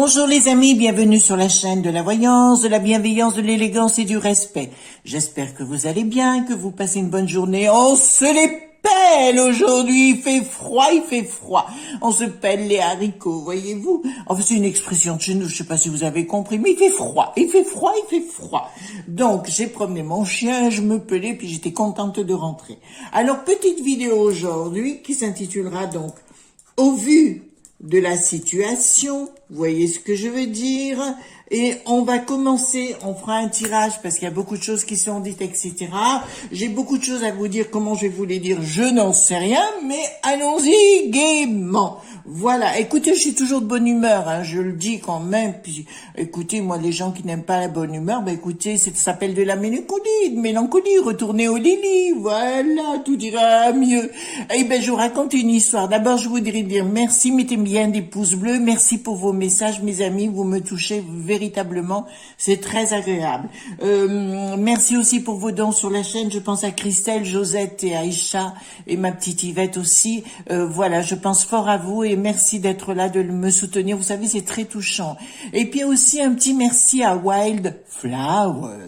Bonjour les amis, bienvenue sur la chaîne de la voyance, de la bienveillance, de l'élégance et du respect. J'espère que vous allez bien, que vous passez une bonne journée. On se les pèle aujourd'hui, il fait froid. On se pèle les haricots, voyez-vous. Enfin, c'est une expression de chez nous, je sais pas si vous avez compris, mais il fait froid. Donc, j'ai promené mon chien, je me pelais, puis j'étais contente de rentrer. Alors, petite vidéo aujourd'hui qui s'intitulera donc « Au vu de la situation », vous voyez ce que je veux dire, et on va commencer, on fera un tirage parce qu'il y a beaucoup de choses qui sont dites, etc. J'ai beaucoup de choses à vous dire, comment je vais vous les dire, je n'en sais rien, mais allons-y gaiement. Voilà, écoutez, je suis toujours de bonne humeur, hein, je le dis quand même, puis écoutez, moi les gens qui n'aiment pas la bonne humeur, ben écoutez, ça s'appelle de la mélancolie, retournez au lit, voilà, tout ira mieux. Eh ben, je vous raconte une histoire. D'abord, je voudrais dire merci, mettez bien des pouces bleus, merci pour vos messages, mes amis, vous me touchez véritablement, c'est très agréable. Merci aussi pour vos dons sur la chaîne, je pense à Christelle, Josette et Aïcha, et ma petite Yvette aussi, voilà, je pense fort à vous, et merci d'être là, de me soutenir, vous savez, c'est très touchant. Et puis aussi un petit merci à Wild Flowers,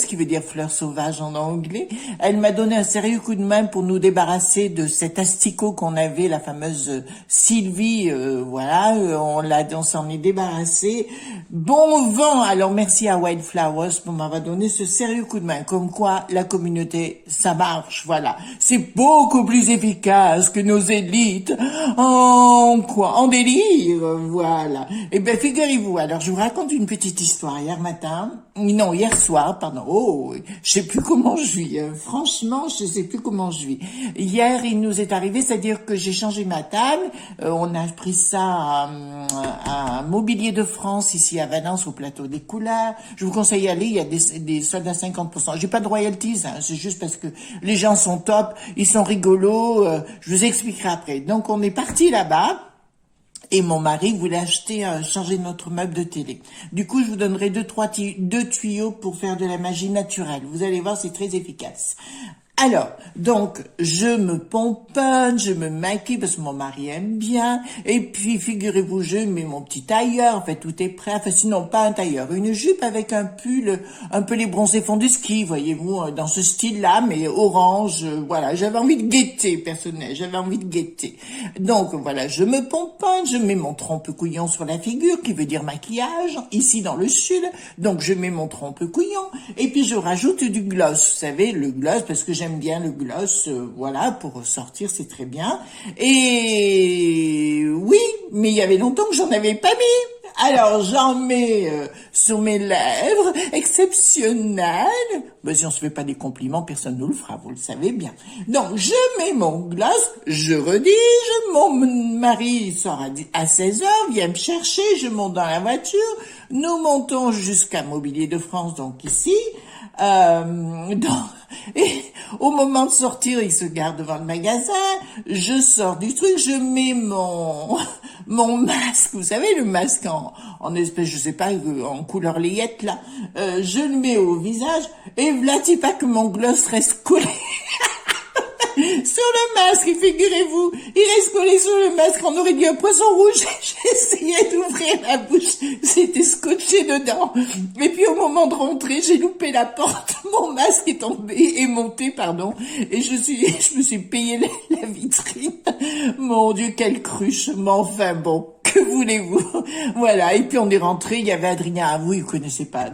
qui veut dire fleurs sauvages en anglais. Elle m'a donné un sérieux coup de main pour nous débarrasser de cet asticot qu'on avait, la fameuse Sylvie, voilà, on s'en est débarrassé. Bon vent. Alors merci à Wild Flowers pour m'avoir donné ce sérieux coup de main. Comme quoi, la communauté, ça marche, voilà. C'est beaucoup plus efficace que nos élites. En délire, voilà. Eh ben, figurez-vous, alors je vous raconte une petite histoire. Hier soir, je sais plus comment je vis, franchement, je sais plus comment je vis. Hier, il nous est arrivé, c'est-à-dire que j'ai changé ma table, on a pris ça à Mobilier de France, ici à Valence, au plateau des couleurs. Je vous conseille d'y aller, il y a des soldes à 50%. J'ai pas de royalties, hein, c'est juste parce que les gens sont top, ils sont rigolos, je vous expliquerai après. Donc, on est parti là-bas. Et mon mari voulait changer notre meuble de télé. Du coup, je vous donnerai deux tuyaux pour faire de la magie naturelle. Vous allez voir, c'est très efficace. Alors, donc, je me pomponne, je me maquille parce que mon mari aime bien. Et puis, figurez-vous, je mets mon petit tailleur. En fait, tout est prêt. Enfin, sinon, pas un tailleur. Une jupe avec un pull, un peu les bronzés fonds de ski, voyez-vous, dans ce style-là, mais orange. Voilà, j'avais envie de guetter, personnel. J'avais envie de guetter. Donc, voilà, je me pomponne, je mets mon trompe-couillon sur la figure, qui veut dire maquillage, ici dans le sud. Donc, je mets mon trompe-couillon. Et puis, je rajoute du gloss. Vous savez, le gloss, parce que j'aime bien le gloss, voilà, pour sortir, c'est très bien. Et oui, mais il y avait longtemps que j'en avais pas mis. Alors, j'en mets sur mes lèvres, exceptionnel. Ben, si on se fait pas des compliments, personne ne nous le fera, vous le savez bien. Donc, je mets mon gloss, je rédige, mon mari sort à 16h, vient me chercher, je monte dans la voiture, nous montons jusqu'à Mobilier de France, donc ici. Et au moment de sortir, il se gare devant le magasin, je sors du truc, je mets mon masque, vous savez, le masque en espèce, je sais pas, en couleur layette, là, je le mets au visage, et v'là-t-il pas que mon gloss reste collé sur le masque, figurez-vous, il reste collé sur le masque, on aurait dit un poisson rouge, j'essayais d'ouvrir la bouche, c'était scotché dedans, et puis au moment de rentrer, j'ai loupé la porte, mon masque est monté, et je me suis payé la vitrine, mon Dieu, quelle cruche, mais enfin bon, que voulez-vous, voilà, et puis on est rentré, il y avait Adrien, ah, vous connaissez pas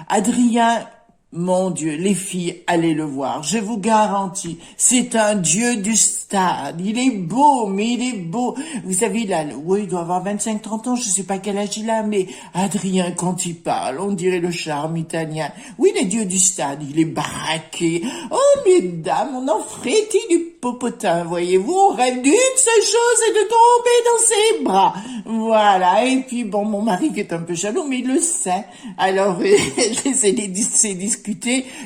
Adrien, mon Dieu, les filles, allez le voir. Je vous garantis, c'est un dieu du stade. Il est beau, mais il est beau. Vous savez, il doit avoir 25-30 ans, je sais pas quel âge il a, mais Adrien, quand il parle, on dirait le charme italien. Oui, le dieu du stade, il est baraqué. Oh, mesdames, on en frétille du popotin, voyez-vous. On rêve d'une seule chose, c'est de tomber dans ses bras. Voilà. Et puis, bon, mon mari qui est un peu jaloux, mais il le sait. Alors, c'est discuter.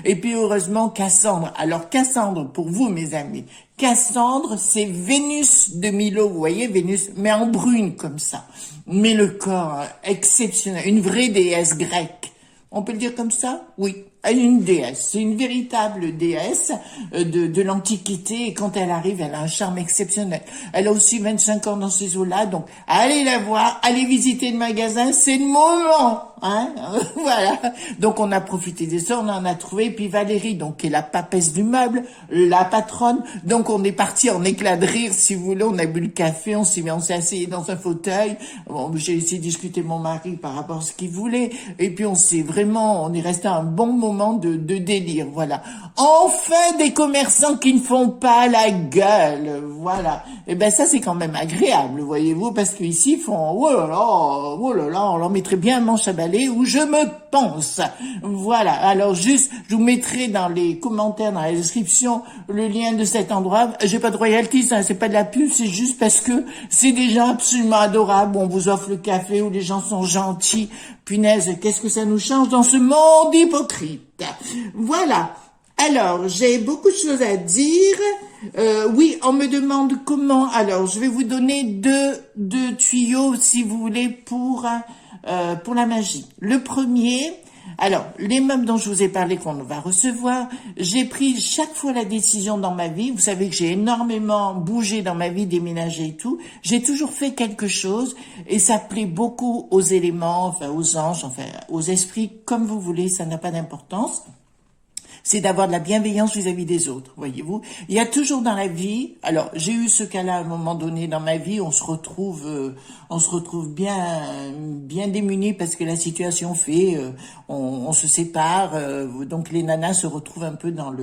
Et puis heureusement Cassandre. Alors Cassandre, pour vous mes amis, Cassandre c'est Vénus de Milo, vous voyez Vénus, mais en brune comme ça. Mais le corps exceptionnel, une vraie déesse grecque. On peut le dire comme ça? Oui. une déesse, c'est une véritable déesse de l'Antiquité, et quand elle arrive, elle a un charme exceptionnel. Elle a aussi 25 ans dans ces eaux-là, donc allez la voir, allez visiter le magasin, c'est le moment, hein. Voilà, donc on a profité de ça, on en a trouvé, puis Valérie, donc qui est la papesse du meuble, la patronne, donc on est parti en éclat de rire, si vous voulez, on a bu le café, on s'est assis dans un fauteuil, bon, j'ai essayé de discuter mon mari par rapport à ce qu'il voulait, et puis on est resté un bon moment de délire, voilà. Enfin des commerçants qui ne font pas la gueule, voilà. Et ben ça c'est quand même agréable, voyez-vous, parce qu'ici ils font oh là là, on leur mettrait bien un manche à balai où je me pense. Voilà. Alors juste, je vous mettrai dans les commentaires, dans la description, le lien de cet endroit. J'ai pas de royalties, ça, c'est pas de la pub, c'est juste parce que c'est des gens absolument adorables. On vous offre le café où les gens sont gentils. Punaise, qu'est-ce que ça nous change dans ce monde hypocrite? Voilà. Alors, j'ai beaucoup de choses à dire. Oui, on me demande comment. Alors, je vais vous donner deux tuyaux, si vous voulez, pour la magie. Le premier, alors, les meubles dont je vous ai parlé qu'on va recevoir, j'ai pris chaque fois la décision dans ma vie. Vous savez que j'ai énormément bougé dans ma vie, déménagé et tout. J'ai toujours fait quelque chose et ça plaît beaucoup aux éléments, enfin aux anges, enfin aux esprits, comme vous voulez, ça n'a pas d'importance. C'est d'avoir de la bienveillance vis-à-vis des autres, voyez-vous. Il y a toujours dans la vie, alors j'ai eu ce cas-là à un moment donné dans ma vie, on se retrouve bien démunis parce que la situation fait, on se sépare, donc les nanas se retrouvent un peu dans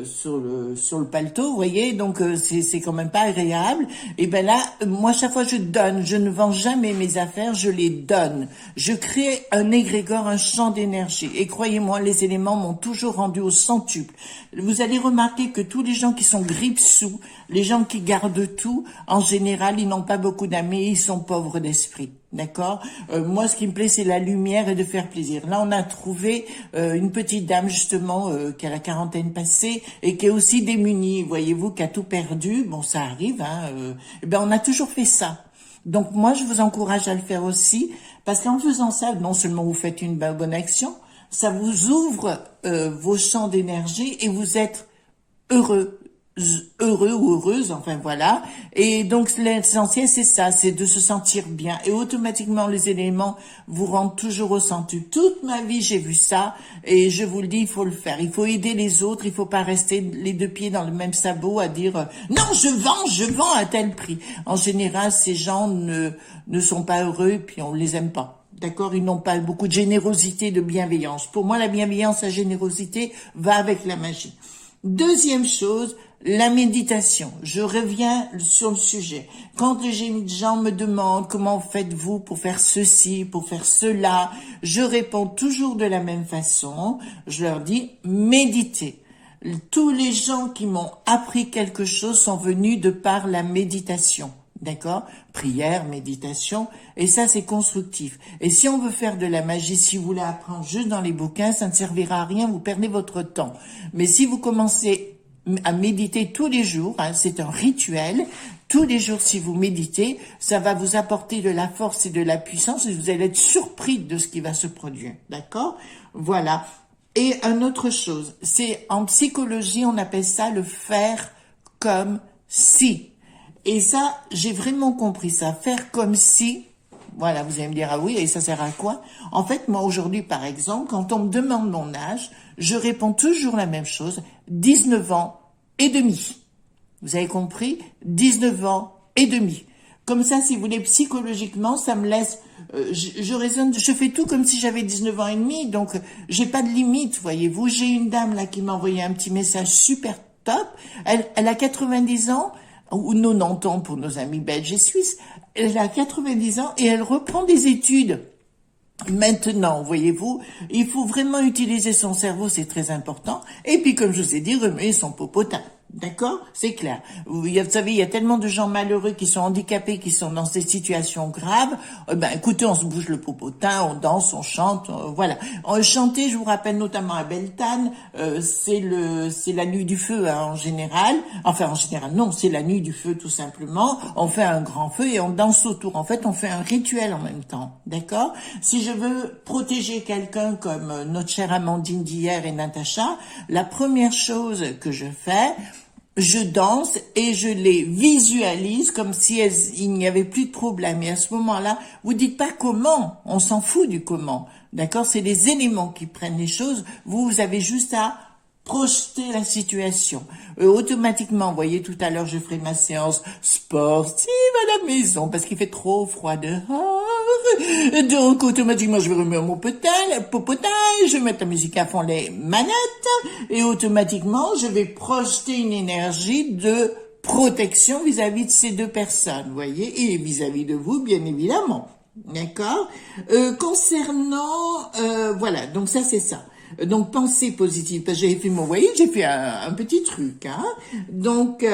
sur le paletot, vous voyez, donc c'est quand même pas agréable. Et ben là, moi chaque fois je donne, je ne vends jamais mes affaires, je les donne. Je crée un égrégore, un champ d'énergie. Et croyez-moi, les éléments m'ont toujours rendu au centuple. Vous allez remarquer que tous les gens qui sont grippe-sous, les gens qui gardent tout, en général, ils n'ont pas beaucoup d'amis, ils sont pauvres d'esprit. D'accord. Moi, ce qui me plaît, c'est la lumière et de faire plaisir. Là, on a trouvé une petite dame, justement, qui a la quarantaine passée et qui est aussi démunie, voyez-vous, qui a tout perdu. Bon, ça arrive, hein. On a toujours fait ça. Donc, moi, je vous encourage à le faire aussi, parce qu'en faisant ça, non seulement vous faites une bonne action, ça vous ouvre vos champs d'énergie et vous êtes heureux ou heureuse, enfin voilà. Et donc l'essentiel c'est ça, c'est de se sentir bien. Et automatiquement les éléments vous rendent toujours au centuple. Toute ma vie j'ai vu ça et je vous le dis, il faut le faire. Il faut aider les autres, il faut pas rester les deux pieds dans le même sabot à dire non je vends à tel prix. En général ces gens ne sont pas heureux et puis on les aime pas. D'accord, ils n'ont pas beaucoup de générosité, de bienveillance. Pour moi, la bienveillance, la générosité va avec la magie. Deuxième chose, la méditation. Je reviens sur le sujet. Quand les gens me demandent comment faites-vous pour faire ceci, pour faire cela, je réponds toujours de la même façon. Je leur dis méditez. Tous les gens qui m'ont appris quelque chose sont venus de par la méditation. D'accord? Prière, méditation, et ça c'est constructif. Et si on veut faire de la magie, si vous voulez apprendre juste dans les bouquins, ça ne servira à rien, vous perdez votre temps. Mais si vous commencez à méditer tous les jours, hein, c'est un rituel, tous les jours si vous méditez, ça va vous apporter de la force et de la puissance et vous allez être surpris de ce qui va se produire. D'accord? Voilà. Et une autre chose, c'est en psychologie, on appelle ça le faire comme si. Et ça, j'ai vraiment compris ça. Faire comme si, voilà, vous allez me dire, ah oui, et ça sert à quoi? En fait, moi, aujourd'hui, par exemple, quand on me demande mon âge, je réponds toujours la même chose, 19 ans et demi. Vous avez compris? 19 ans et demi. Comme ça, si vous voulez, psychologiquement, ça me laisse, je raisonne, je fais tout comme si j'avais 19 ans et demi, donc j'ai pas de limite, voyez-vous. J'ai une dame là qui m'a envoyé un petit message super top. Elle a 90 ans, ou 90 ans pour nos amis belges et suisses. Elle a 90 ans et elle reprend des études. Maintenant, voyez-vous, il faut vraiment utiliser son cerveau, c'est très important. Et puis, comme je vous ai dit, remuer son popotin. D'accord? C'est clair. Vous savez, il y a tellement de gens malheureux qui sont handicapés, qui sont dans ces situations graves. Écoutez, on se bouge le popotin, on danse, on chante, voilà. Chanter, je vous rappelle notamment à Beltane, c'est la nuit du feu, hein, en général. Enfin, en général, non, c'est la nuit du feu, tout simplement. On fait un grand feu et on danse autour. En fait, on fait un rituel en même temps. D'accord? Si je veux protéger quelqu'un comme notre chère Amandine d'hier et Natacha, la première chose que je fais, je danse et je les visualise comme si il n'y avait plus de problème. Et à ce moment-là, vous dites pas comment, on s'en fout du comment. D'accord? C'est les éléments qui prennent les choses. Vous avez juste à projeter la situation. Automatiquement, vous voyez, tout à l'heure, je ferai ma séance sportive à la maison parce qu'il fait trop froid dehors. Donc, automatiquement, je vais remettre mon popotin, je vais mettre la musique à fond, les manettes, et automatiquement, je vais projeter une énergie de protection vis-à-vis de ces deux personnes, vous voyez, et vis-à-vis de vous, bien évidemment. D'accord? Concernant, voilà, donc ça, c'est ça. Donc, pensée positive, parce que j'ai fait vous voyez, j'ai fait un petit truc, hein. Donc,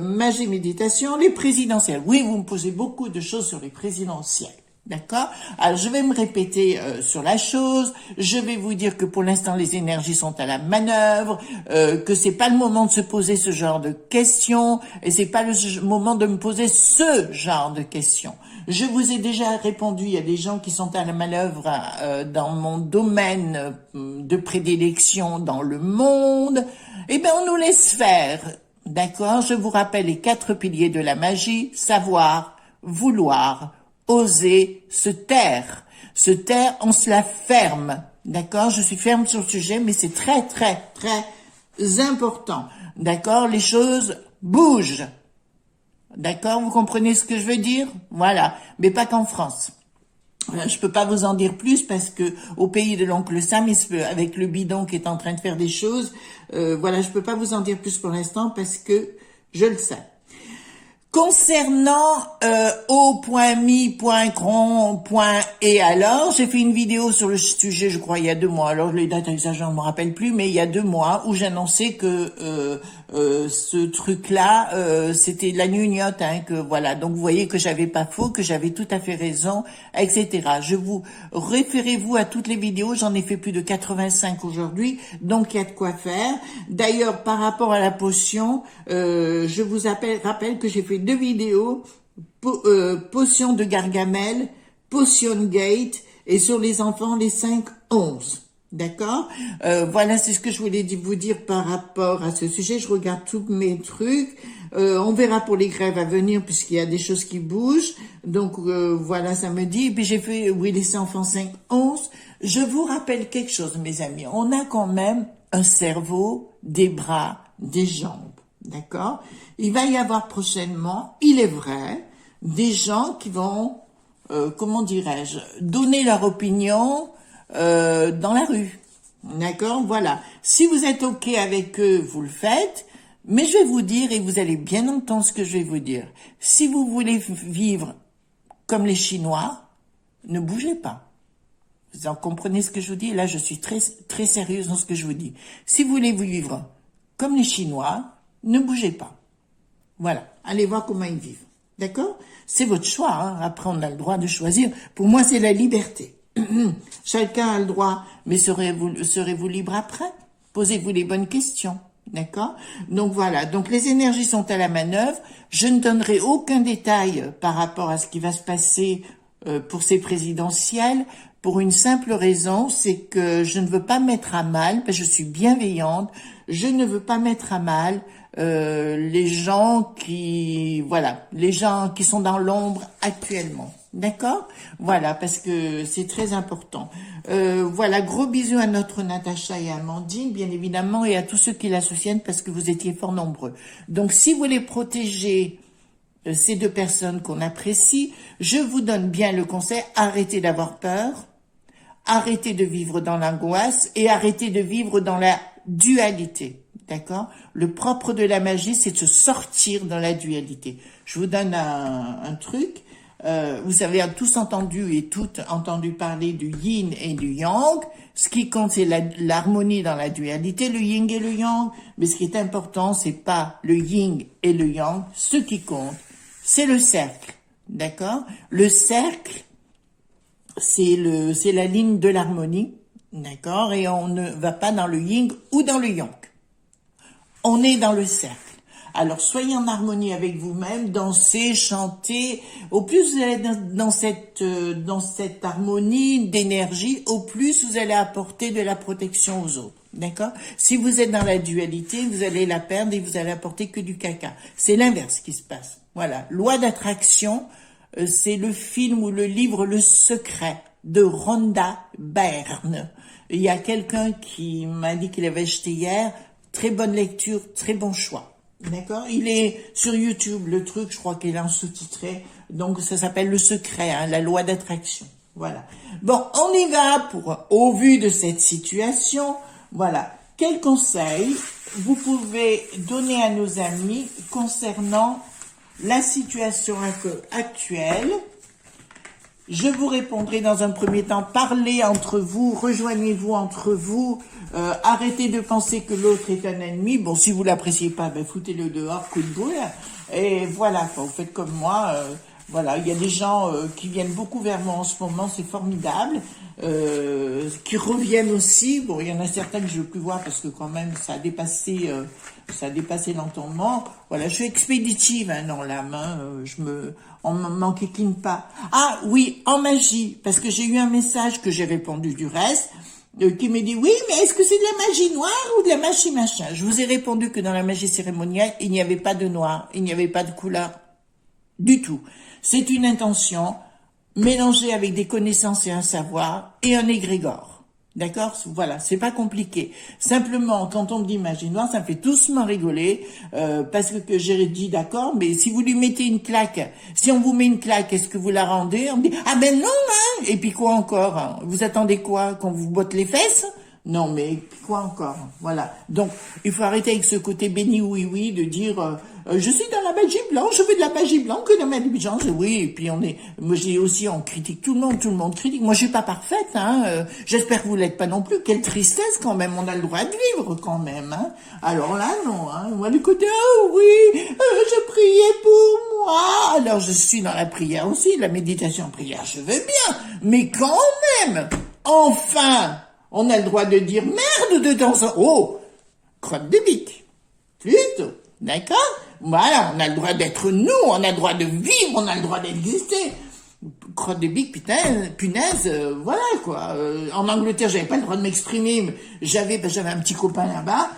magie méditation, les présidentielles. Oui, vous me posez beaucoup de choses sur les présidentielles. D'accord? Alors, je vais me répéter sur la chose. Je vais vous dire que pour l'instant, les énergies sont à la manœuvre, que c'est pas le moment de se poser ce genre de questions, et c'est pas le moment de me poser ce genre de questions. Je vous ai déjà répondu, il y a des gens qui sont à la manœuvre dans mon domaine de prédilection dans le monde. Eh bien, on nous laisse faire. D'accord? Je vous rappelle les 4 piliers de la magie: savoir, vouloir, oser, se taire. Se taire, on se la ferme. D'accord? Je suis ferme sur le sujet, mais c'est très, très, très important. D'accord? Les choses bougent. D'accord? Vous comprenez ce que je veux dire? Voilà. Mais pas qu'en France. Je peux pas vous en dire plus parce que au pays de l'oncle Sam, avec le bidon qui est en train de faire des choses, voilà, je peux pas vous en dire plus pour l'instant parce que je le sais. Concernant O.mi.cron.et alors, j'ai fait une vidéo sur le sujet, je crois, il y a 2 mois. Alors, les dates exactes, je ne me rappelle plus, mais il y a 2 mois où j'annonçais que ce truc-là, c'était de la gnognotte, hein, que voilà. Donc, vous voyez que j'avais pas faux, que j'avais tout à fait raison, etc. Je vous référez-vous à toutes les vidéos, j'en ai fait plus de 85 aujourd'hui, donc il y a de quoi faire. D'ailleurs, par rapport à la potion, je vous rappelle que j'ai fait 2 vidéos, potion de Gargamel, potion gate, et sur les enfants, les 5-11. D'accord? Voilà, c'est ce que je voulais vous dire par rapport à ce sujet. Je regarde tous mes trucs. On verra pour les grèves à venir puisqu'il y a des choses qui bougent. Donc, voilà, ça me dit. Et puis j'ai fait, oui, les enfants 5-11. Je vous rappelle quelque chose, mes amis. On a quand même un cerveau, des bras, des jambes. D'accord? Il va y avoir prochainement, il est vrai, des gens qui vont, comment dirais-je, donner leur opinion dans la rue. D'accord? Voilà. Si vous êtes OK avec eux, vous le faites. Mais je vais vous dire, et vous allez bien entendre ce que je vais vous dire. Si vous voulez vivre comme les Chinois, ne bougez pas. Vous en comprenez ce que je vous dis? Là, je suis très, très sérieuse dans ce que je vous dis. Si vous voulez vivre comme les Chinois, ne bougez pas. Voilà. Allez voir comment ils vivent. D'accord? C'est votre choix, hein. Après, on a le droit de choisir. Pour moi, c'est la liberté. Chacun a le droit, mais serez-vous libre après? Posez-vous les bonnes questions. D'accord? Donc voilà. Donc les énergies sont à la manœuvre. Je ne donnerai aucun détail par rapport à ce qui va se passer pour ces présidentielles, pour une simple raison, c'est que je ne veux pas mettre à mal, parce que je suis bienveillante, je ne veux pas mettre à mal les gens qui sont dans l'ombre actuellement. D'accord? Voilà, parce que c'est très important. Voilà, gros bisous à notre Natacha et à Amandine, bien évidemment, et à tous ceux qui la soutiennent parce que vous étiez fort nombreux. Donc, si vous voulez protéger ces 2 personnes qu'on apprécie, je vous donne bien le conseil, arrêtez d'avoir peur, arrêtez de vivre dans l'angoisse et arrêtez de vivre dans la dualité. D'accord? Le propre de la magie, c'est de se sortir dans la dualité. Je vous donne un truc. vous avez tous entendu et toutes entendu parler du yin et du yang. Ce qui compte, c'est l'harmonie dans la dualité, le yin et le yang. Mais ce qui est important, c'est pas le yin et le yang. Ce qui compte, c'est le cercle. D'accord? Le cercle, c'est la ligne de l'harmonie. D'accord? Et on ne va pas dans le yin ou dans le yang. On est dans le cercle. Alors, soyez en harmonie avec vous-même, dansez, chantez. Au plus vous allez dans cette harmonie d'énergie, au plus vous allez apporter de la protection aux autres. D'accord? Si vous êtes dans la dualité, vous allez la perdre et vous allez apporter que du caca. C'est l'inverse qui se passe. Voilà. Loi d'attraction, c'est le film ou le livre Le Secret de Rhonda Byrne. Il y a quelqu'un qui m'a dit qu'il avait acheté hier. Très bonne lecture, très bon choix. D'accord? Il est sur YouTube, le truc, je crois qu'il est en sous-titré. Donc, ça s'appelle Le Secret, hein, la loi d'attraction. Voilà. Bon, on y va au vu de cette situation, voilà. Quel conseil vous pouvez donner à nos amis concernant la situation actuelle? Je vous répondrai dans un premier temps. Parlez entre vous, rejoignez-vous entre vous, arrêtez de penser que l'autre est un ennemi. Bon, si vous l'appréciez pas, ben foutez-le dehors, coup de boule. Et voilà, vous faites comme moi. Voilà, il y a des gens qui viennent beaucoup vers moi en ce moment, c'est formidable. Qui reviennent aussi. Bon, il y en a certains que je ne veux plus voir parce que quand même ça a dépassé l'entendement. Voilà, je suis expéditive hein, dans l'âme. Hein, on m'enquiquine pas. Ah oui, en magie, parce que j'ai eu un message que j'ai répondu du reste, qui me dit oui, mais est-ce que c'est de la magie noire ou de la magie machin? Je vous ai répondu que dans la magie cérémoniale, il n'y avait pas de noir, il n'y avait pas de couleur du tout. C'est une intention mélangée avec des connaissances et un savoir et un égrégore. D'accord? Voilà, c'est pas compliqué. Simplement, quand on me dit magie noire, ça me fait doucement rigoler, parce que j'ai dit d'accord, mais si vous lui mettez une claque, si on vous met une claque, est-ce que vous la rendez? On me dit, ah ben non, hein! Et puis quoi encore? Hein? Vous attendez quoi? Qu'on vous botte les fesses? Non, mais quoi encore? Voilà. Donc, il faut arrêter avec ce côté béni oui de dire je suis dans la magie blanche, je fais de la magie blanche, que de la magie blanche. Oui, et puis moi j'ai aussi, on critique tout le monde critique. Moi, je suis pas parfaite, hein. J'espère que vous l'êtes pas non plus. Quelle tristesse quand même. On a le droit de vivre quand même, hein. Alors là, non, hein. Moi, le côté oui, je priais pour moi. Alors, je suis dans la prière aussi, la méditation prière, je veux bien, mais quand même, enfin. On a le droit de dire merde de temps en temps. Oh, crotte de bique. Plutôt. D'accord? Voilà, on a le droit d'être nous, on a le droit de vivre, on a le droit d'exister. Crotte de bique, punaise, voilà quoi. En Angleterre, j'avais pas le droit de m'exprimer, mais j'avais un petit copain là-bas.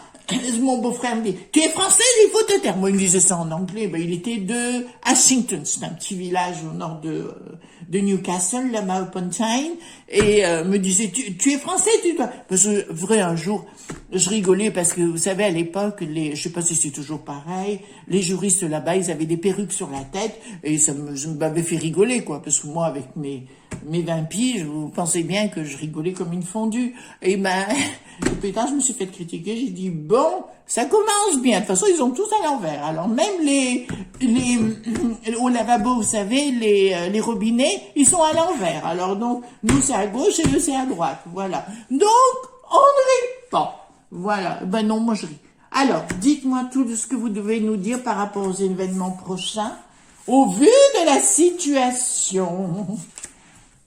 Mon beau-frère me dit, tu es française, il faut te taire. Moi, il me disait ça en anglais. Ben, il était de Ashington, c'est un petit village au nord de Newcastle, là-bas, upon Tyne, et me disait, tu es français, tu dois. Parce que, vrai, un jour, je rigolais parce que, vous savez, à l'époque, je sais pas si c'est toujours pareil, les juristes là-bas, ils avaient des perruques sur la tête, et je m'avais fait rigoler, quoi, parce que moi, avec mes 20 piges, vous pensez bien que je rigolais comme une fondue. Et ben, plus tard, je me suis fait critiquer, j'ai dit, bon, ça commence bien. De toute façon, ils ont tous à l'envers. Alors, même au lavabo, vous savez, les robinets, ils sont à l'envers. Alors, donc, nous, c'est à gauche et eux, c'est à droite. Voilà. Donc, on ne rit pas. Voilà. Ben non, moi, je ris. Alors, dites-moi tout ce que vous devez nous dire par rapport aux événements prochains, au vu de la situation.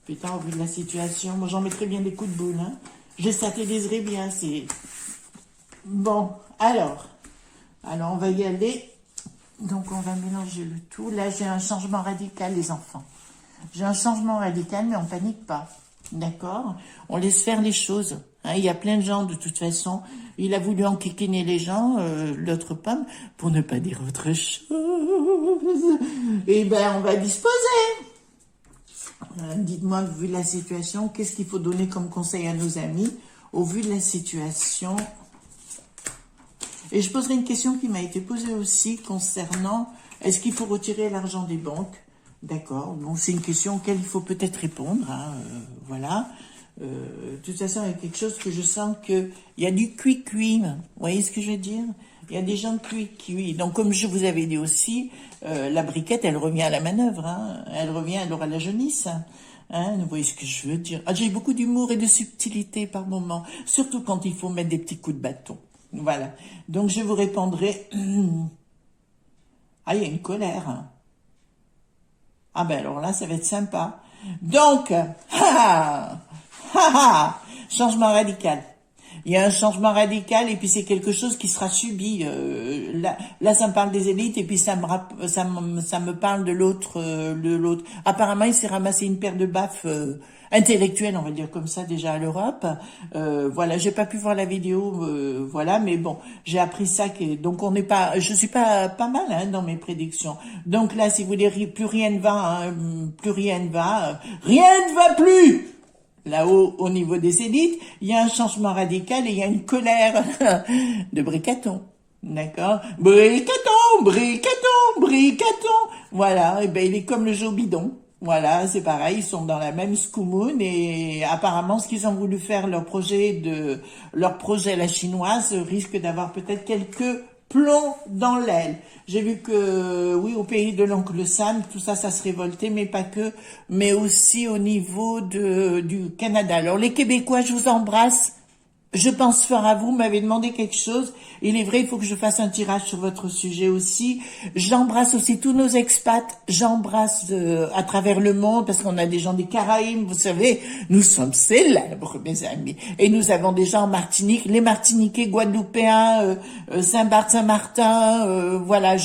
Putain, au vu de la situation, moi j'en mettrais bien des coups de boule, hein. Je satelliserais bien, c'est... Bon, alors, on va y aller. Donc, on va mélanger le tout. Là, j'ai un changement radical, les enfants. J'ai un changement radical, mais on panique pas. D'accord? On laisse faire les choses. Hein, il y a plein de gens, de toute façon. Il a voulu enquiquiner les gens, l'autre pomme, pour ne pas dire autre chose. Eh ben, on va disposer. Dites-moi, vu la situation, qu'est-ce qu'il faut donner comme conseil à nos amis au vu de la situation? Et je poserai une question qui m'a été posée aussi concernant est-ce qu'il faut retirer l'argent des banques? D'accord, bon, c'est une question auquel il faut peut-être répondre, hein, voilà. De toute façon, il y a quelque chose que je sens qu'il y a du cuit-cuit, vous voyez ce que je veux dire? Il y a des gens qui donc comme je vous avais dit aussi, la briquette, elle revient à la manœuvre, hein. Elle revient, elle aura la jaunisse. Hein, vous voyez ce que je veux dire. Ah, j'ai beaucoup d'humour et de subtilité par moment, surtout quand il faut mettre des petits coups de bâton. Voilà. Donc je vous répondrai. Ah, il y a une colère. Hein. Ah ben alors là, ça va être sympa. Donc, changement radical. Il y a un changement radical et puis c'est quelque chose qui sera subi. Là, ça me parle des élites et puis ça me parle de l'autre. Apparemment, il s'est ramassé une paire de baffes intellectuelles, on va dire comme ça déjà à l'Europe. Voilà, j'ai pas pu voir la vidéo, voilà, mais bon, j'ai appris ça. Donc je suis pas mal hein, dans mes prédictions. Donc là, si vous voulez, plus rien ne va, hein, plus rien ne va, rien ne va plus. Là-haut, au niveau des élites, il y a un changement radical et il y a une colère de Bricaton. D'accord? Bricaton. Voilà. Et ben, il est comme le Joe Bidon. Voilà, c'est pareil. Ils sont dans la même scoumoune et apparemment, ce qu'ils ont voulu faire, leur projet à la chinoise risque d'avoir peut-être quelques plomb dans l'aile. J'ai vu que, oui, au pays de l'oncle Sam, tout ça, ça se révoltait, mais pas que, mais aussi au niveau du Canada. Alors, les Québécois, je vous embrasse. Je pense fort à vous, m'avez demandé quelque chose. Il est vrai, il faut que je fasse un tirage sur votre sujet aussi. J'embrasse aussi tous nos expats. J'embrasse à travers le monde parce qu'on a des gens des Caraïbes, vous savez, nous sommes célèbres, mes amis. Et nous avons des gens en Martinique, les Martiniquais, Guadeloupéens, Saint-Barth, Saint-Martin. Voilà,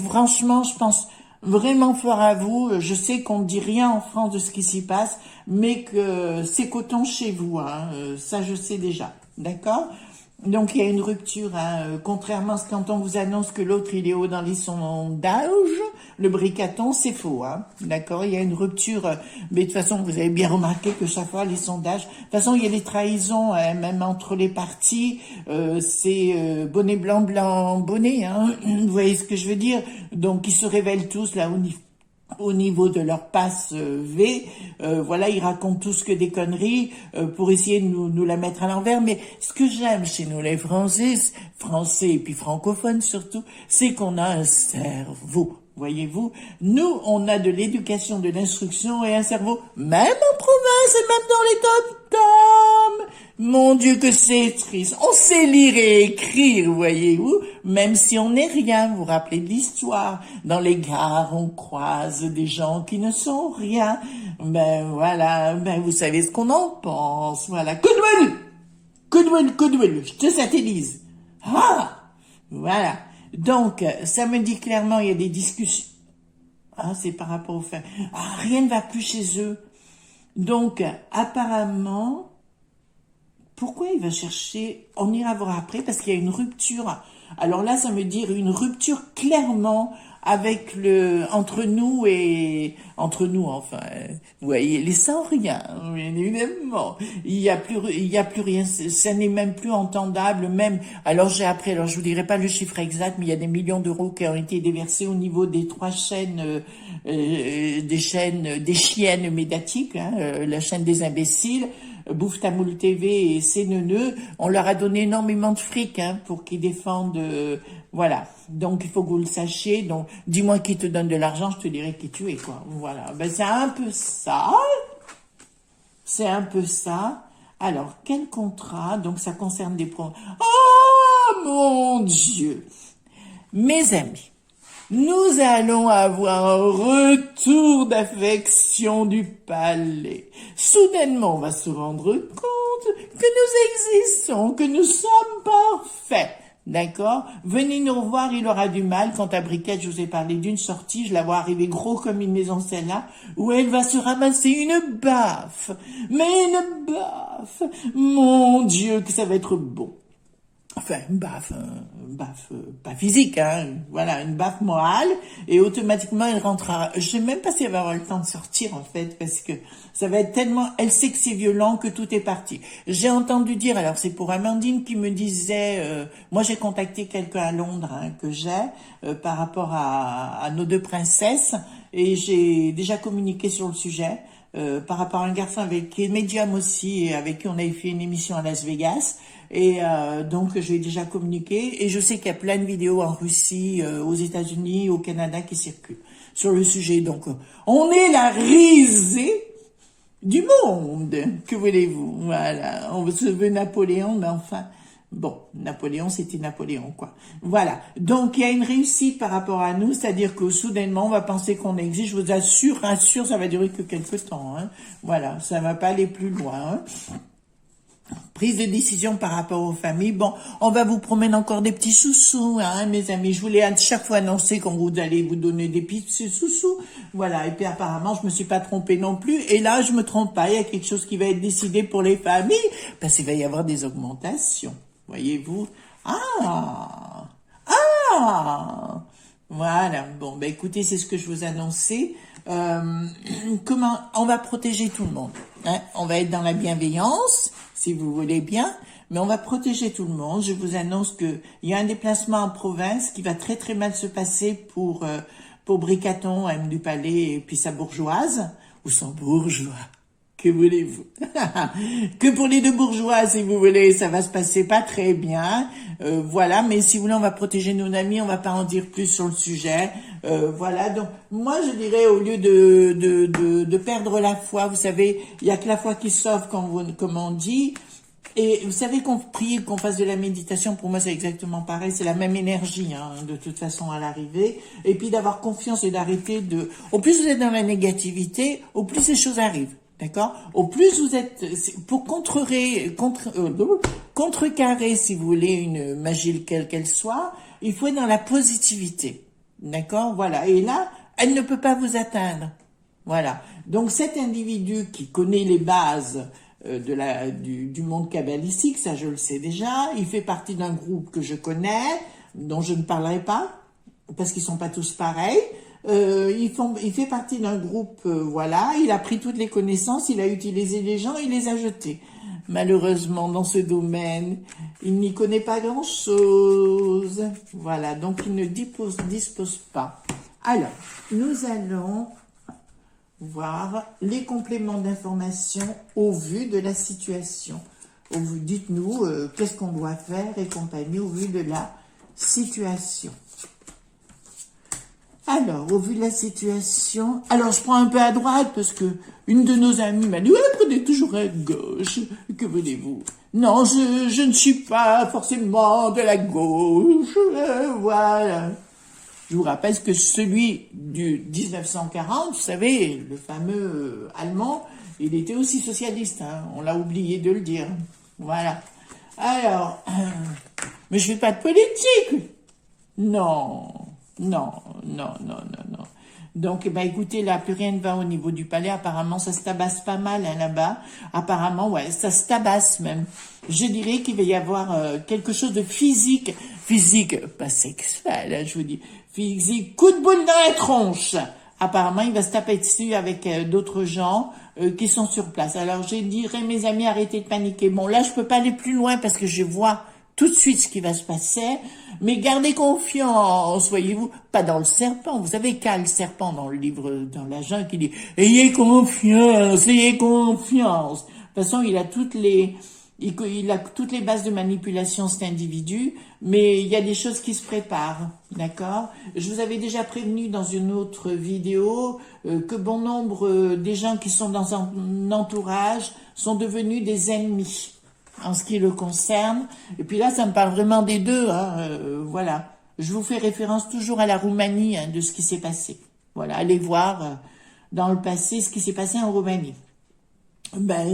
franchement, je pense vraiment fort à vous. Je sais qu'on ne dit rien en France de ce qui s'y passe, mais que c'est coton chez vous. Hein. Ça, je sais déjà. D'accord? Donc, il y a une rupture. Hein. Contrairement à ce quand on vous annonce que l'autre, il est haut dans les sondages, le Bricaton, c'est faux. Hein. D'accord? Il y a une rupture. Mais de toute façon, vous avez bien remarqué que chaque fois, les sondages... De toute façon, il y a des trahisons, hein, même entre les partis. C'est bonnet blanc, blanc, bonnet. Hein. Vous voyez ce que je veux dire? Donc, ils se révèlent tous là au niveau de leur passe V, voilà, ils racontent tous que des conneries pour essayer de nous la mettre à l'envers. Mais ce que j'aime chez nous, les Français et puis francophones surtout, c'est qu'on a un cerveau. Voyez-vous, nous, on a de l'éducation, de l'instruction et un cerveau, même en province et même dans les top-toms. Mon Dieu, que c'est triste. On sait lire et écrire, voyez-vous, même si on n'est rien. Vous vous rappelez de l'histoire. Dans les gares, on croise des gens qui ne sont rien. Ben voilà, ben vous savez ce qu'on en pense. Voilà, coup de boule, je te satellise. Ah, voilà. Donc, ça me dit clairement, il y a des discussions. Ah, c'est par rapport au fait. Ah, rien ne va plus chez eux. Donc, apparemment, pourquoi il va chercher, on ira voir après, parce qu'il y a une rupture. Alors là, ça me dit une rupture clairement avec entre nous, enfin, vous voyez, les sans rien, bien évidemment. Il y a plus rien, ça n'est même plus entendable, même, alors je vous dirai pas le chiffre exact, mais il y a des millions d'euros qui ont été déversés au niveau des 3 chaînes, des chiennes médiatiques, hein, la chaîne des imbéciles, Bouffe Tamoul TV et CNE, on leur a donné énormément de fric, hein, pour qu'ils défendent, voilà. Donc, il faut que vous le sachiez. Donc, dis-moi qui te donne de l'argent, je te dirai qui tu es, quoi. Voilà. Ben, c'est un peu ça. C'est un peu ça. Alors, quel contrat? Donc, ça concerne des Oh, mon Dieu! Mes amis, nous allons avoir un retour d'affection du palais. Soudainement, on va se rendre compte que nous existons, que nous sommes parfaits. D'accord? Venez nous revoir, il aura du mal. Quant à Briquette, je vous ai parlé d'une sortie, je la vois arriver gros comme une maison celle-là, où elle va se ramasser une baffe. Mais une baffe! Mon Dieu, que ça va être beau. Enfin, une baffe, pas physique, hein, voilà, une baffe morale, et automatiquement elle rentrera. Je sais même pas si elle va avoir le temps de sortir, en fait, parce que ça va être tellement, elle sait que c'est violent que tout est parti. J'ai entendu dire, alors c'est pour Amandine qui me disait, moi j'ai contacté quelqu'un à Londres, hein, que j'ai, par rapport à nos 2 princesses, et j'ai déjà communiqué sur le sujet. par rapport à un garçon avec qui est médium aussi et avec qui on avait fait une émission à Las Vegas. Et donc j'ai déjà communiqué et je sais qu'il y a plein de vidéos en Russie, aux États-Unis, au Canada qui circulent sur le sujet. Donc on est la risée du monde, que voulez-vous? Voilà, on se veut Napoléon, mais enfin, bon, Napoléon, c'était Napoléon, quoi. Voilà, donc il y a une réussite par rapport à nous, c'est-à-dire que soudainement, on va penser qu'on existe, je vous rassure, ça va durer que quelques temps, hein. Voilà, ça va pas aller plus loin, hein. Prise de décision par rapport aux familles. Bon, on va vous promettre encore des petits sous-sous, hein, mes amis. Je voulais à chaque fois annoncer qu'on vous allez vous donner des petits sous-sous. Voilà. Et puis apparemment, je me suis pas trompée non plus. Et là, je me trompe pas. Il y a quelque chose qui va être décidé pour les familles parce qu'il va y avoir des augmentations. Voyez-vous? Ah! Ah! Voilà. Bon, ben écoutez, c'est ce que je vous annonçais. Comment on va protéger tout le monde, hein? On va être dans la bienveillance, si vous voulez bien, mais on va protéger tout le monde. Je vous annonce que il y a un déplacement en province qui va très très mal se passer pour Bricaton, M du Palais et puis sa bourgeoise ou son bourgeois. Que voulez-vous? Que pour les deux bourgeois, si vous voulez, ça va se passer pas très bien. Voilà, mais si vous voulez, on va protéger nos amis, on va pas en dire plus sur le sujet. Voilà, donc moi je dirais au lieu de perdre la foi, vous savez, il y a que la foi qui sauve, comme on dit. Et vous savez qu'on prie, qu'on fasse de la méditation, pour moi c'est exactement pareil, c'est la même énergie, hein, de toute façon à l'arrivée. Et puis d'avoir confiance et d'arrêter de... Au plus vous êtes dans la négativité, au plus ces choses arrivent. D'accord? Au plus vous êtes, pour contrecarrer, si vous voulez, une magie quelle qu'elle soit, il faut être dans la positivité. D'accord? Voilà. Et là, elle ne peut pas vous atteindre. Voilà. Donc cet individu qui connaît les bases du monde kabbalistique, ça je le sais déjà, il fait partie d'un groupe que je connais, dont je ne parlerai pas, parce qu'ils sont pas tous pareils. Il fait partie d'un groupe, voilà, il a pris toutes les connaissances, il a utilisé les gens, il les a jetés. Malheureusement, dans ce domaine, il n'y connaît pas grand-chose. Voilà, donc il ne dispose pas. Alors, nous allons voir les compléments d'information au vu de la situation. Dites-nous qu'est-ce qu'on doit faire et compagnie au vu de la situation. Alors, au vu de la situation, alors je prends un peu à droite parce que une de nos amies m'a dit « Ouais, prenez toujours à gauche, que voulez-vous ?» Non, je ne suis pas forcément de la gauche, voilà. Je vous rappelle que celui du 1940, vous savez, le fameux allemand, il était aussi socialiste, hein, on l'a oublié de le dire. Voilà. Alors, mais je fais pas de politique. Non. Donc, écoutez, là, plus rien ne va au niveau du palais. Apparemment, ça se tabasse pas mal, hein, là-bas. Apparemment, ouais, ça se tabasse même. Je dirais qu'il va y avoir quelque chose de physique, pas sexuel, hein, je vous dis, physique, coup de boule dans la tronche. Apparemment, il va se taper dessus avec d'autres gens qui sont sur place. Alors, je dirais, mes amis, arrêtez de paniquer. Bon, là, je peux pas aller plus loin parce que je vois tout de suite ce qui va se passer, mais gardez confiance, voyez-vous, pas dans le serpent. Vous savez qu'a le serpent dans le livre, dans la jungle, qui dit « Ayez confiance, ayez confiance ». De toute façon, il a toutes les bases de manipulation, cet individu, mais il y a des choses qui se préparent, d'accord? Je vous avais déjà prévenu dans une autre vidéo que bon nombre des gens qui sont dans un entourage sont devenus des ennemis en ce qui le concerne. Et puis là, ça me parle vraiment des deux, hein, voilà. Je vous fais référence toujours à la Roumanie, hein, de ce qui s'est passé. Voilà, allez voir dans le passé ce qui s'est passé en Roumanie. Ben,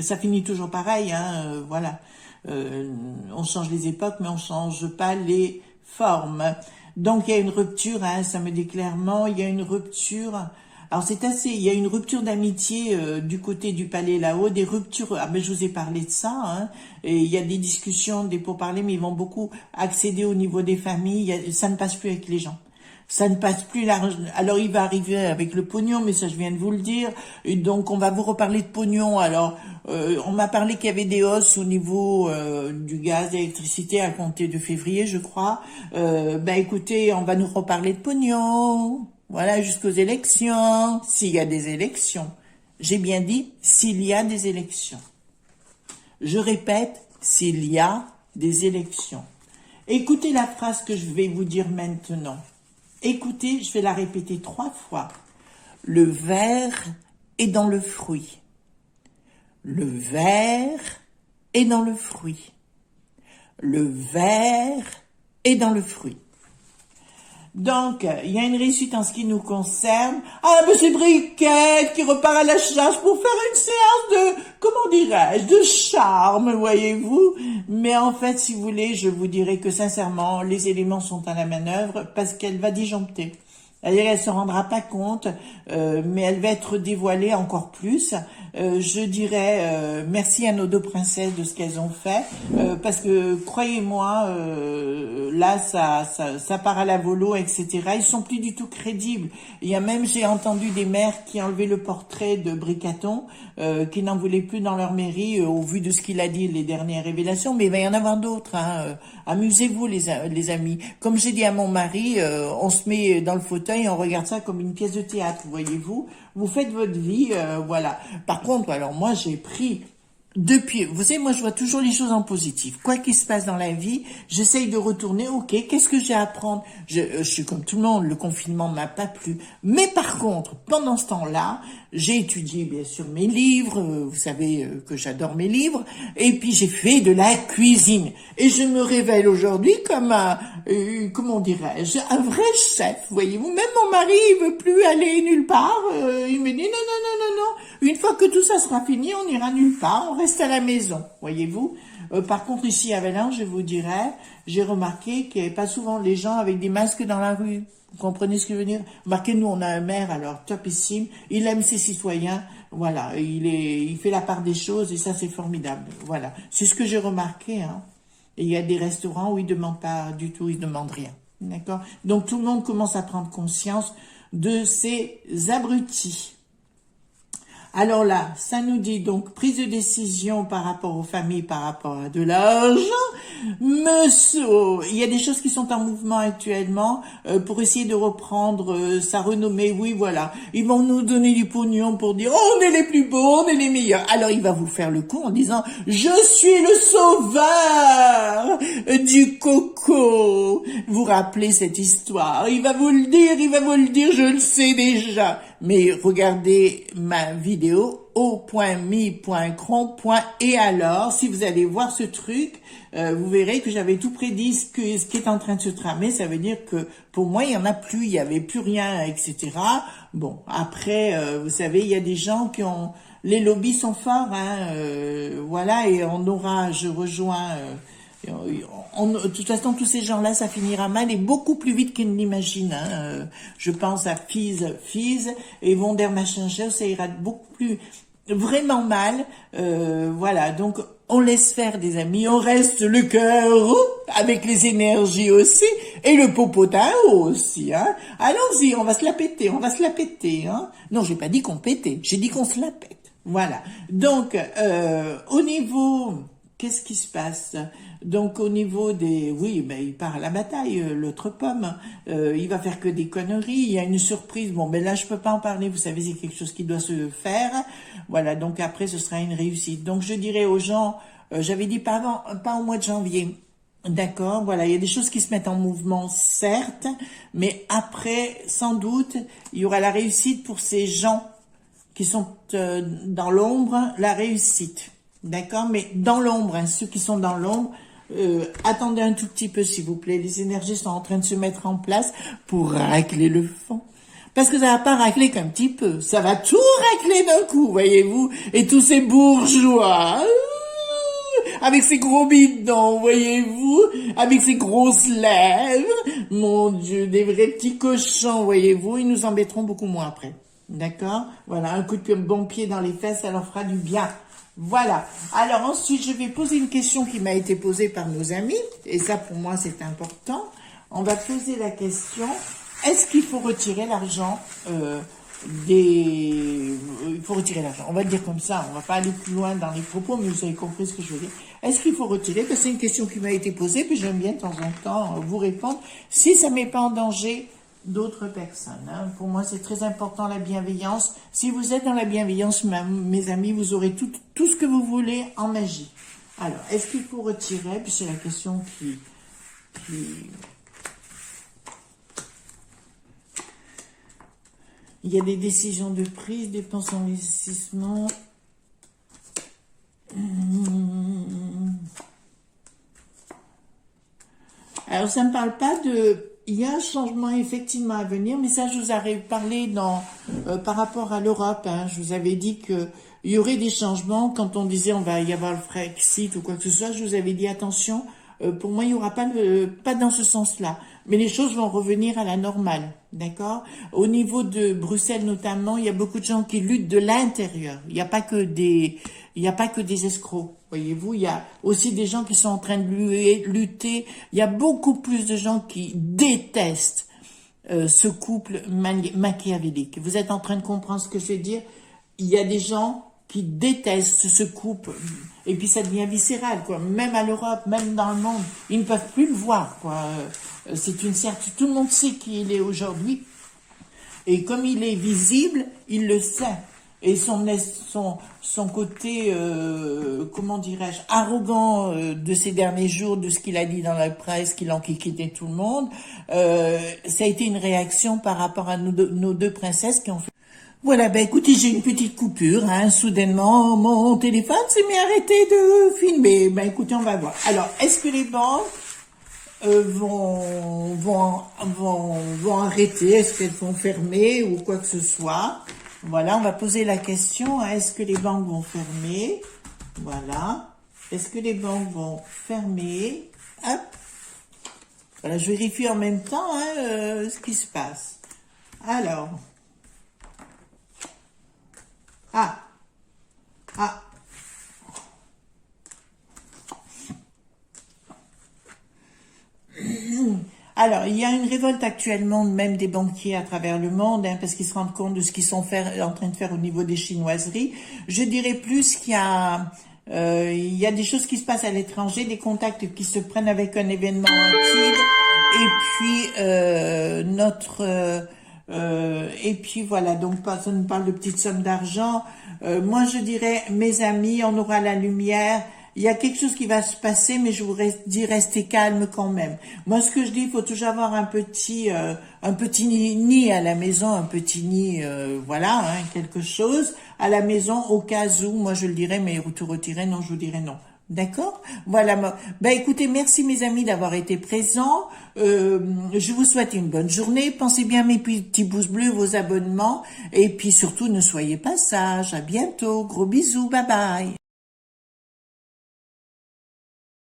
ça finit toujours pareil, hein, voilà. On change les époques, mais on change pas les formes. Donc, il y a une rupture, hein, ça me dit clairement, il y a une rupture. Alors, il y a une rupture d'amitié du côté du palais là-haut, des ruptures, ben, je vous ai parlé de ça, hein, et il y a des discussions, des pourparlers, mais ils vont beaucoup accéder au niveau des familles, ça ne passe plus avec les gens. Ça ne passe plus l'argent. Alors, il va arriver avec le pognon, mais ça, je viens de vous le dire. Et donc, on va vous reparler de pognon. Alors, on m'a parlé qu'il y avait des hausses au niveau du gaz, de l'électricité à compter de février, je crois. Ben, écoutez, on va nous reparler de pognon. Voilà, jusqu'aux élections, s'il y a des élections. J'ai bien dit s'il y a des élections. Je répète, s'il y a des élections. Écoutez la phrase que je vais vous dire maintenant. Écoutez, je vais la répéter 3 fois. Le ver est dans le fruit. Le ver est dans le fruit. Le ver est dans le fruit. Donc, il y a une réussite en ce qui nous concerne. Ah, mais c'est Briquette qui repart à la charge pour faire une séance de, comment dirais-je, de charme, voyez-vous. Mais en fait, si vous voulez, je vous dirais que sincèrement, les éléments sont à la manœuvre parce qu'elle va disjoncter. C'est-à-dire, elle se rendra pas compte, mais elle va être dévoilée encore plus. Je dirais merci à nos 2 princesses de ce qu'elles ont fait, parce que croyez-moi, là ça part à la volo, etc. Ils sont plus du tout crédibles. Il y a même, j'ai entendu des mères qui enlevaient le portrait de Bricaton, qui n'en voulaient plus dans leur mairie au vu de ce qu'il a dit, les dernières révélations. Mais il va y en avoir d'autres. Hein. Amusez-vous les amis. Comme j'ai dit à mon mari, on se met dans le fauteuil et on regarde ça comme une pièce de théâtre, voyez-vous. Vous faites votre vie, voilà. Par contre, alors moi j'ai pris depuis, vous savez, moi je vois toujours les choses en positif. Quoi qu'il se passe dans la vie, j'essaye de retourner, ok, qu'est-ce que j'ai à apprendre? Je suis comme tout le monde, le confinement ne m'a pas plu. Mais par contre, pendant ce temps-là, j'ai étudié bien sûr mes livres, vous savez que j'adore mes livres, et puis j'ai fait de la cuisine. Et je me révèle aujourd'hui comme un, comment dirais-je, un vrai chef, voyez-vous. Même mon mari, il veut plus aller nulle part, il me dit non, non, non, non, non, une fois que tout ça sera fini, on ira nulle part, on reste à la maison, voyez-vous. Par contre, ici à Valence, je vous dirais, j'ai remarqué qu'il n'y avait pas souvent les gens avec des masques dans la rue. Vous comprenez ce que je veux dire? Remarquez, nous, on a un maire, alors, topissime. Il aime ses citoyens. Voilà. Il fait la part des choses et ça, c'est formidable. Voilà. C'est ce que j'ai remarqué, hein. Et il y a des restaurants où ils demandent pas du tout, ils demandent rien. D'accord? Donc, tout le monde commence à prendre conscience de ces abrutis. Alors là, ça nous dit donc prise de décision par rapport aux familles, par rapport à de l'argent. Monsieur, il y a des choses qui sont en mouvement actuellement pour essayer de reprendre sa renommée. Oui, voilà. Ils vont nous donner du pognon pour dire oh, on est les plus beaux, on est les meilleurs. Alors il va vous faire le coup en disant je suis le sauveur du coco. Vous rappelez cette histoire? Il va vous le dire, je le sais déjà. Mais regardez ma vidéo o.mi.cron. Et alors, si vous allez voir ce truc, vous verrez que j'avais tout prédit ce qui est en train de se tramer. Ça veut dire que pour moi, il y en a plus, il y avait plus rien, etc. Bon, après, vous savez, il y a des gens qui ont... Les lobbies sont forts, hein, voilà, et on aura, je rejoins... de toute façon, tous ces gens-là, ça finira mal et beaucoup plus vite qu'ils ne l'imaginent. Hein. Je pense à Fizz et Wonder Machin Show, ça ira beaucoup plus vraiment mal. Voilà, donc on laisse faire des amis, on reste le cœur avec les énergies aussi et le popotin aussi. Hein. Allons-y, on va se la péter. Hein. Non, j'ai pas dit qu'on pétait, j'ai dit qu'on se la pète. Voilà. Donc, au niveau... Qu'est-ce qui se passe? Donc au niveau des... Oui, ben il part à la bataille, l'autre pomme. Il va faire que des conneries. Il y a une surprise. Bon, ben là, je peux pas en parler. Vous savez, c'est quelque chose qui doit se faire. Voilà, donc après, ce sera une réussite. Donc je dirais aux gens, j'avais dit pas au mois de janvier. D'accord, voilà, il y a des choses qui se mettent en mouvement, certes. Mais après, sans doute, il y aura la réussite pour ces gens qui sont dans l'ombre, la réussite. D'accord, mais dans l'ombre, hein, ceux qui sont dans l'ombre, attendez un tout petit peu s'il vous plaît, les énergies sont en train de se mettre en place pour racler le fond. Parce que ça va pas racler qu'un petit peu, ça va tout racler d'un coup, voyez-vous, et tous ces bourgeois, avec ces gros bidons, voyez-vous, avec ces grosses lèvres, mon Dieu, des vrais petits cochons, voyez-vous, ils nous embêteront beaucoup moins après. D'accord? Voilà, un coup de bon pied dans les fesses, ça leur fera du bien. Voilà. Alors ensuite, je vais poser une question qui m'a été posée par nos amis, et ça pour moi c'est important. On va poser la question, est-ce qu'il faut retirer l'argent il faut retirer l'argent. On va le dire comme ça, on va pas aller plus loin dans les propos, mais vous avez compris ce que je veux dire. Est-ce qu'il faut retirer? Parce que c'est une question qui m'a été posée, puis j'aime bien de temps en temps vous répondre. Si ça met pas en danger d'autres personnes. Hein. Pour moi, c'est très important la bienveillance. Si vous êtes dans la bienveillance, mes amis, vous aurez tout ce que vous voulez en magie. Alors, est-ce qu'il faut retirer? Puis c'est la question qui... Il y a des décisions de prise, dépenses, investissements. Alors, ça ne parle pas de... Il y a un changement effectivement à venir, mais ça, je vous avais parlé par rapport à l'Europe. Hein, je vous avais dit que il y aurait des changements quand on disait on va y avoir le Brexit ou quoi que ce soit. Je vous avais dit attention, pour moi, il n'y aura pas dans ce sens-là. Mais les choses vont revenir à la normale, d'accord? Au niveau de Bruxelles notamment, il y a beaucoup de gens qui luttent de l'intérieur. Il n'y a pas que des escrocs. Voyez-vous, il y a aussi des gens qui sont en train de lutter. Il y a beaucoup plus de gens qui détestent ce couple machiavélique. Vous êtes en train de comprendre ce que je veux dire? Il y a des gens qui détestent ce couple. Et puis ça devient viscéral, quoi. Même à l'Europe, même dans le monde, ils ne peuvent plus le voir, quoi. C'est une certitude. Tout le monde sait qui il est aujourd'hui. Et comme il est visible, il le sait. Et son côté, comment dirais-je, arrogant de ces derniers jours, de ce qu'il a dit dans la presse, qu'il enquiquitait tout le monde, ça a été une réaction par rapport à nos deux princesses qui ont fait... Voilà, ben écoutez, j'ai une petite coupure, hein, soudainement, mon téléphone s'est mis à arrêter de filmer. Ben écoutez, on va voir. Alors, est-ce que les banques vont arrêter? Est-ce qu'elles vont fermer ou quoi que ce soit? Voilà, on va poser la question, hein, est-ce que les banques vont fermer? Voilà. Est-ce que les banques vont fermer? Hop. Voilà, je vérifie en même temps hein, ce qui se passe. Alors. Ah. Alors, il y a une révolte actuellement, même des banquiers à travers le monde, hein, parce qu'ils se rendent compte de ce qu'ils sont en train de faire au niveau des chinoiseries. Je dirais plus qu'il y a des choses qui se passent à l'étranger, des contacts qui se prennent avec un événement tigre, et puis et puis voilà, donc ça nous parle de petites sommes d'argent. Moi, je dirais, mes amis, on aura la lumière. Il y a quelque chose qui va se passer, mais je vous dis restez calme quand même. Moi, ce que je dis, il faut toujours avoir un petit nid à la maison, un petit nid, voilà, hein, quelque chose à la maison au cas où. Moi, je le dirais, mais tout retirer, non, je vous dirais non. D'accord? Voilà. Ben, écoutez, merci mes amis d'avoir été présents. Je vous souhaite une bonne journée. Pensez bien à mes petits pouces bleus, vos abonnements. Et puis surtout, ne soyez pas sages. À bientôt. Gros bisous. Bye bye.